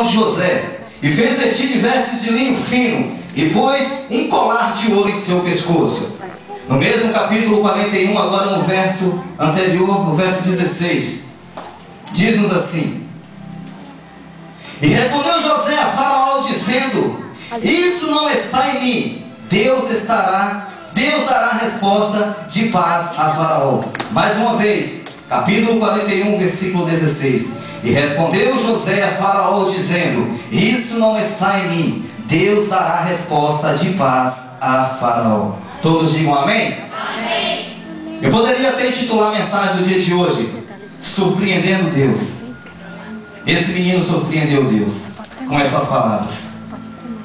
de José, e fez vestir de vestes de linho fino, e pôs um colar de ouro em seu pescoço. No mesmo capítulo 41, agora no verso anterior, no verso 16, diz-nos assim: e respondeu José a Faraó dizendo: isso não está em mim, Deus dará resposta de paz a Faraó. Mais uma vez, capítulo 41, versículo 16. E respondeu José a Faraó dizendo: isso não está em mim, Deus dará resposta de paz a Faraó. Todos digam amém? Amém. Eu poderia até titular a mensagem do dia de hoje: surpreendendo Deus. Esse menino surpreendeu Deus com essas palavras: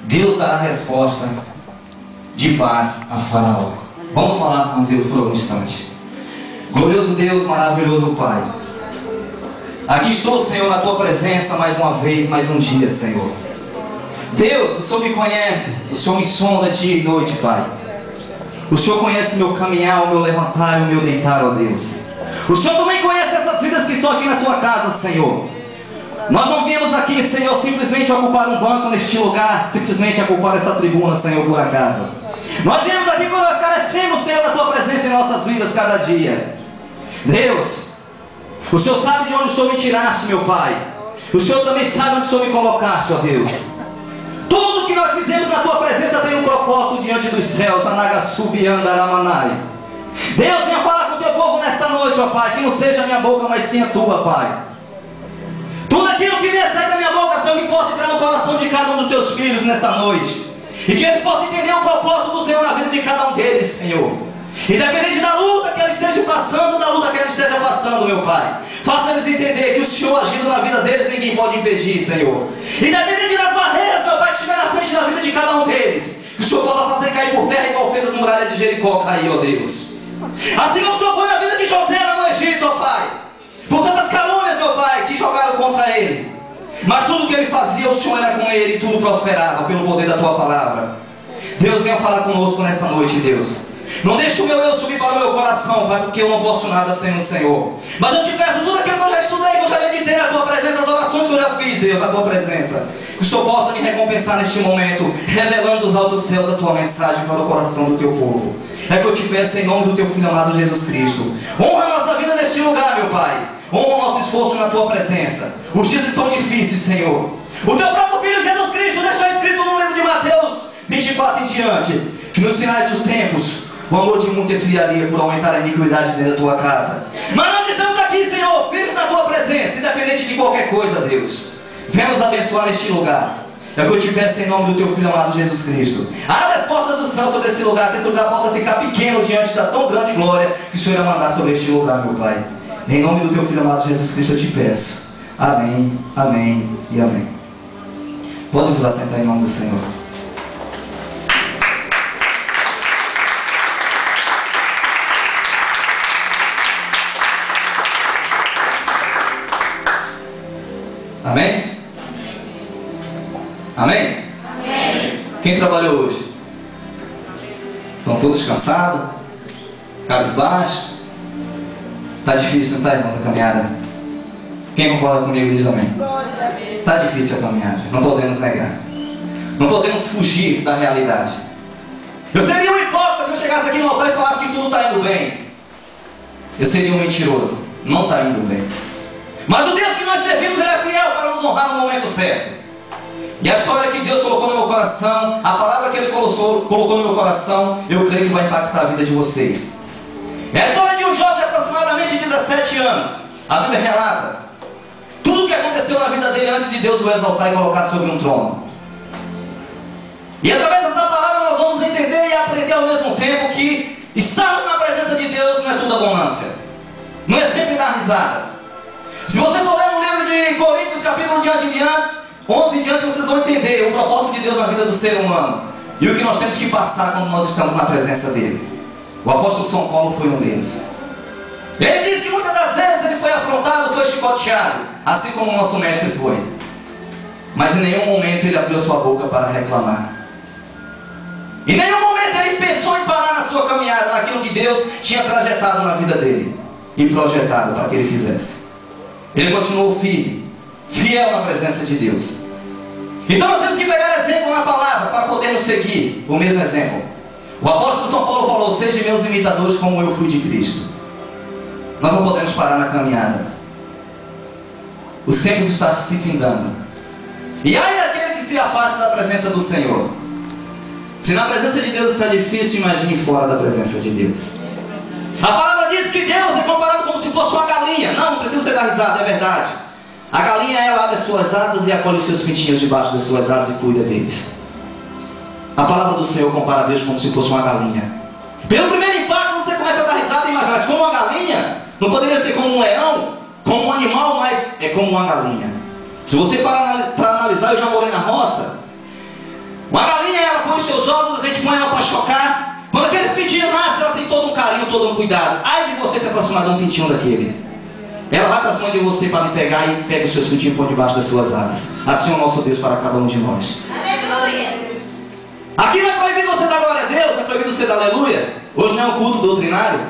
Deus dará resposta de paz a Faraó. Vamos falar com Deus por um instante. Glorioso Deus, maravilhoso Pai, aqui estou, Senhor, na Tua presença mais uma vez, mais um dia, Senhor. Deus, o Senhor me conhece, o Senhor me sonda dia e noite, Pai. O Senhor conhece meu caminhar, o meu levantar e o meu deitar, ó Deus. O Senhor também conhece essas vidas que estão aqui na Tua casa, Senhor. Nós não viemos aqui, Senhor, simplesmente ocupar um banco neste lugar, simplesmente ocupar essa tribuna, Senhor, por acaso. Nós viemos aqui porque nós carecemos, Senhor, da Tua presença em nossas vidas cada dia. Deus, o Senhor sabe de onde o Senhor me tiraste, meu Pai. O Senhor também sabe onde o Senhor me colocaste, ó Deus. Tudo que nós fizemos na Tua presença tem um propósito diante dos céus. Anagasubiandaramanai. Deus, venha falar com o Teu povo nesta noite, ó Pai. Que não seja a minha boca, mas sim a Tua, Pai. Tudo aquilo que vier sair da minha boca, Senhor, que possa entrar no coração de cada um dos Teus filhos nesta noite. E que eles possam entender o propósito do Senhor na vida de cada um deles, Senhor. Independente da luta que eles estejam passando, da luta que eles estejam passando, meu Pai, faça eles entender que o Senhor agindo na vida deles, ninguém pode impedir, Senhor. Independente das barreiras, meu Pai, que estiver na frente da vida de cada um deles, que o Senhor possa fazer cair por terra igual fez as muralhas de Jericó cair, ó Deus. Assim como o Senhor foi na vida de José lá no Egito, ó Pai, por tantas calúnias, meu Pai, que jogaram contra ele, mas tudo que ele fazia, o Senhor era com ele e tudo prosperava pelo poder da Tua palavra. Deus, venha falar conosco nessa noite, Deus. Não deixe o meu eu subir para o meu coração, Pai, porque eu não posso nada sem o Senhor. Mas eu te peço tudo aquilo que eu já estudei, que eu já meditei na Tua presença, as orações que eu já fiz, Deus, na Tua presença. Que o Senhor possa me recompensar neste momento, revelando dos altos céus a Tua mensagem para o coração do Teu povo. É que eu te peço em nome do Teu Filho amado Jesus Cristo. Honra a nossa vida neste lugar, meu Pai. Honra o nosso esforço na Tua presença. Os dias estão difíceis, Senhor. O Teu próprio Filho Jesus Cristo deixou escrito no livro de Mateus 24 em diante, que nos finais dos tempos o amor de muito esfriaria por aumentar a iniquidade dentro da Tua casa. Mas nós estamos aqui, Senhor, firmes na Tua presença, independente de qualquer coisa, Deus. Venha nos abençoar neste lugar. É o que eu te peço em nome do Teu Filho amado Jesus Cristo. Abra as portas do céu sobre esse lugar, que esse lugar possa ficar pequeno diante da tão grande glória que o Senhor irá mandar sobre este lugar, meu Pai. Em nome do Teu Filho amado Jesus Cristo eu te peço. Amém, amém e amém. Pode vir lá sentar em nome do Senhor. Amém? Amém? Amém? Quem trabalhou hoje? Estão todos cansados? Cabisbaixos? Está difícil, não está, irmãos, a caminhada? Quem concorda comigo diz amém. Está difícil a caminhada, não podemos negar. Não podemos fugir da realidade. Eu seria um hipócrita se eu chegasse aqui no altar e falasse que tudo está indo bem. Eu seria um mentiroso. Não está indo bem. Mas o Deus que nós servimos, Ele é fiel para nos honrar no momento certo. E a história que Deus colocou no meu coração, a palavra que Ele colocou no meu coração, eu creio que vai impactar a vida de vocês. É a história de um jovem de aproximadamente 17 anos. A Bíblia relata tudo o que aconteceu na vida dele antes de Deus o exaltar e colocar sobre um trono. E através dessa palavra nós vamos entender e aprender ao mesmo tempo que estarmos na presença de Deus não é tudo abundância. Não é sempre dar risadas. Se você for ler no livro de Coríntios, capítulo 11 em diante, vocês vão entender o propósito de Deus na vida do ser humano e o que nós temos que passar quando nós estamos na presença dele. O apóstolo São Paulo foi um deles. Ele diz que muitas das vezes ele foi afrontado, foi chicoteado, assim como o nosso mestre foi. Mas em nenhum momento ele abriu sua boca para reclamar. Em nenhum momento ele pensou em parar na sua caminhada, naquilo que Deus tinha trajetado na vida dele e projetado para que ele fizesse. Ele continuou firme, fiel na presença de Deus. Então nós temos que pegar exemplo na palavra para podermos seguir o mesmo exemplo. O apóstolo São Paulo falou: sejam meus imitadores como eu fui de Cristo. Nós não podemos parar na caminhada. Os tempos estão se findando. E ai daquele que se afasta da presença do Senhor. Se na presença de Deus está difícil, imagine fora da presença de Deus. A palavra diz que Deus é comparado como se fosse uma galinha. Não precisa ser dar risada, é verdade. A galinha, ela abre as suas asas e acolhe os seus pintinhos debaixo das suas asas e cuida deles. A palavra do Senhor compara Deus como se fosse uma galinha. Pelo primeiro impacto você começa a dar risada e imagina, mas como uma galinha? Não poderia ser como um leão, como um animal, mas é como uma galinha. Se você parar para analisar, eu já morei na roça. Uma galinha, ela põe os seus ovos, a gente põe ela para chocar. Quando aqueles pintinhos nascem, ela tem todo um carinho, todo um cuidado. Ai de você se aproximar de um pintinho daquele. Ela vai para cima de você para me pegar e pega os seus pintinhos por debaixo das suas asas. Assim é o nosso Deus para cada um de nós. Aleluia. Aqui não é proibido você dar glória a Deus, não é proibido você dar aleluia. Hoje não é um culto doutrinário.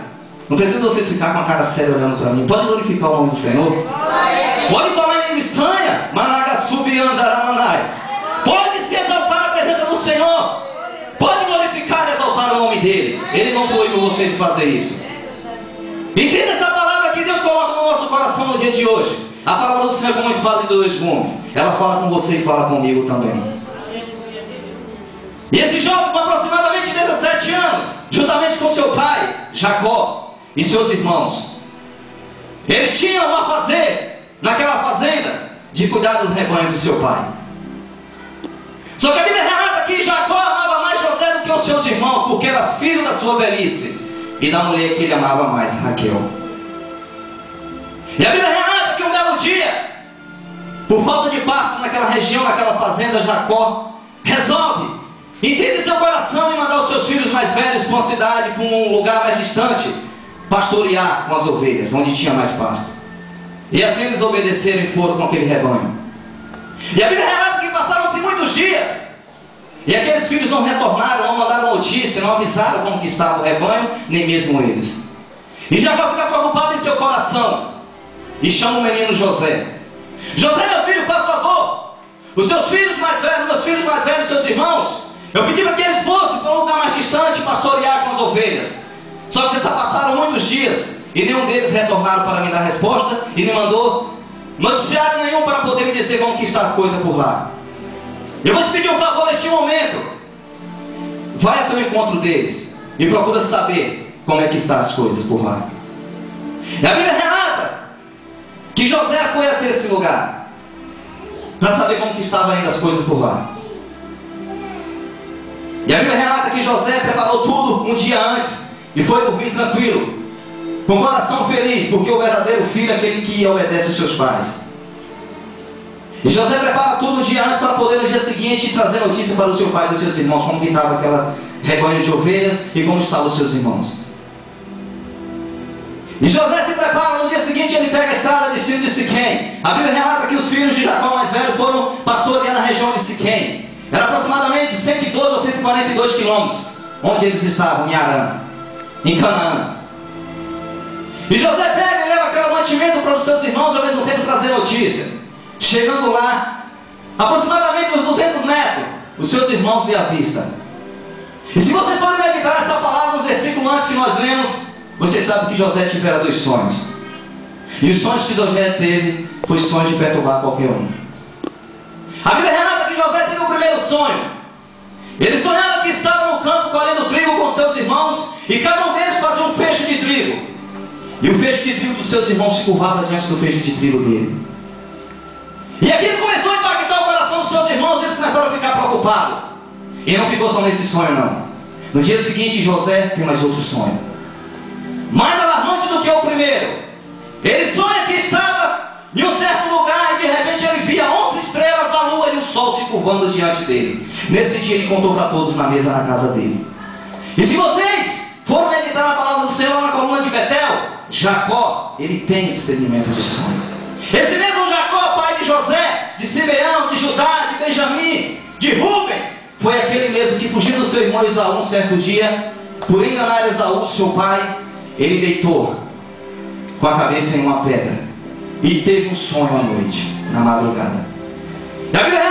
Não precisa vocês ficar com a cara séria olhando para mim. Pode glorificar o nome do Senhor. Pode falar em língua estranha. Managasubiandaramanai. Pode se exaltar na presença do Senhor. Pode glorificar e exaltar o nome dele. Ele não proíbe você de fazer isso. Entenda essa palavra que Deus coloca no nosso coração no dia de hoje. A palavra do Senhor é como uma espada de dois gumes. Ela fala com você e fala comigo também. E esse jovem com aproximadamente 17 anos, juntamente com seu pai, Jacó, e seus irmãos, eles tinham a fazer naquela fazenda de cuidar dos rebanhos do seu pai. Só que a Bíblia relata que Jacó amava mais José do que os seus irmãos, porque era filho da sua velhice e da mulher que ele amava mais, Raquel. E a Bíblia relata que um belo dia, por falta de pasto naquela região, naquela fazenda, Jacó resolve, entende seu coração, e mandar os seus filhos mais velhos para uma cidade, para um lugar mais distante, pastorear com as ovelhas, onde tinha mais pasto. E assim eles obedeceram e foram com aquele rebanho. E a Bíblia relata que passaram-se muitos dias, e aqueles filhos não retornaram, não mandaram notícia, não avisaram como que estava o rebanho, nem mesmo eles. E Jacó fica preocupado em seu coração, e chama o menino José. José, meu filho, faz favor, os seus filhos mais velhos, meus filhos mais velhos, seus irmãos, eu pedi para que eles fossem para um lugar mais distante pastorear com as ovelhas. Só que já passaram muitos dias e nenhum deles retornaram para me dar resposta e nem mandou noticiário nenhum para poder me dizer como que está a coisa por lá. Eu vou te pedir um favor neste momento. Vai até o encontro deles e procura saber como é que estão as coisas por lá. E a Bíblia relata que José foi até esse lugar para saber como que estavam ainda as coisas por lá. E a Bíblia relata que José preparou tudo um dia antes e foi dormir tranquilo, com o coração feliz, porque o verdadeiro filho é aquele que obedece aos seus pais. E José prepara tudo um dia antes para poder no dia seguinte trazer notícia para o seu pai e os seus irmãos, como que estava aquela rebanho de ovelhas e como estavam os seus irmãos. E José se prepara, no dia seguinte ele pega a estrada destino de Siquém. A Bíblia relata que os filhos de Jacó mais velho foram pastorear na região de Siquém. Era aproximadamente 112 ou 142 quilômetros onde eles estavam, em Arã, em Canaã. E José pega e leva aquele mantimento para os seus irmãos, ao mesmo tempo trazer notícia. Chegando lá, aproximadamente uns 200 metros, os seus irmãos vê a vista. E se vocês forem meditar essa palavra nos versículos antes que nós lemos, vocês sabem que José tivera 2 sonhos. E os sonhos que José teve foi sonhos de perturbar qualquer um. A Bíblia relata que José teve o primeiro sonho. Ele sonhava que estava no campo colhendo trigo com seus irmãos, e cada um deles fazia um feixe de trigo. E o feixe de trigo dos seus irmãos se curvava diante do feixe de trigo dele. E aquilo começou a impactar o coração dos seus irmãos, e eles começaram a ficar preocupados. E não ficou só nesse sonho, não. No dia seguinte, José tem mais outro sonho, mais alarmante do que o primeiro. Ele sonha que estava em um certo lugar e de repente ele via 11 estrelas, a lua e o sol se curvando diante dele. Nesse dia ele contou para todos na mesa na casa dele. E se vocês foram meditar na palavra do Senhor lá na coluna de Betel, Jacó, ele tem discernimento de sonho. Esse mesmo Jacó, pai de José, de Simeão, de Judá, de Benjamim, de Rúben, foi aquele mesmo que, fugindo do seu irmão Esaú um certo dia, por enganar Esaú, seu pai, ele deitou com a cabeça em uma pedra e teve um sonho à noite, na madrugada. E a Bíblia